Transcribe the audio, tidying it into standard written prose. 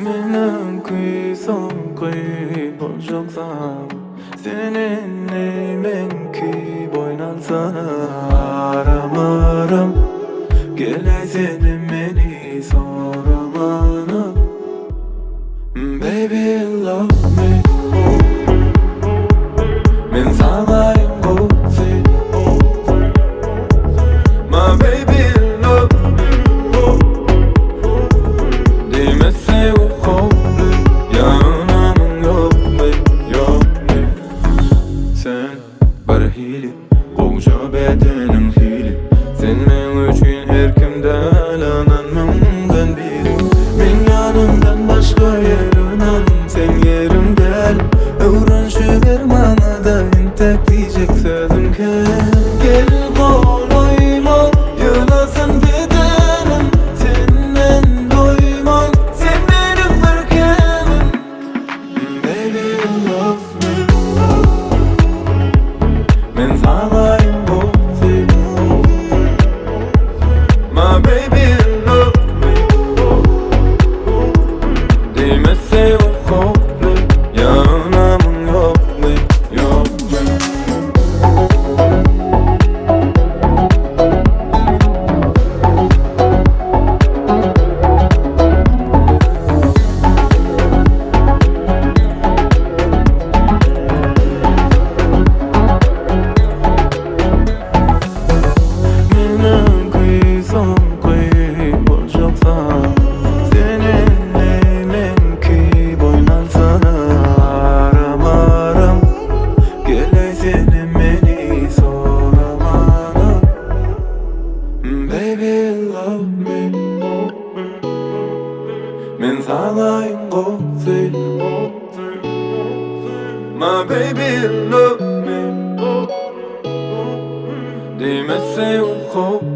Menen kuysoy boljoksam seninle menki boynansana. Aramaram gelay seni meni soramana. Baby love me, men sana ingozi. My baby love me, demese o kolu yanamın yok mu, yok mu? Sen bir hili, koğuşa bedenin hili. Sen men üçün her kimden ananmamdan biri. Men yanımdan başka yerinden sen yerim gel. Öğren şu dermanada intek diyecek sözüm gel kolayma yılasın bedenim. Senden doymam, sen benim ırkımım. Baby love me, men sana ingozi. My baby love me, demese o kolu yanamın yok mu, yok mu? Menen kuysoy boljoksam seninle menki boynansana. Aramaram gelay seni meni soramana. Baby love me, men sana ingozi. My baby love me, demese o kolu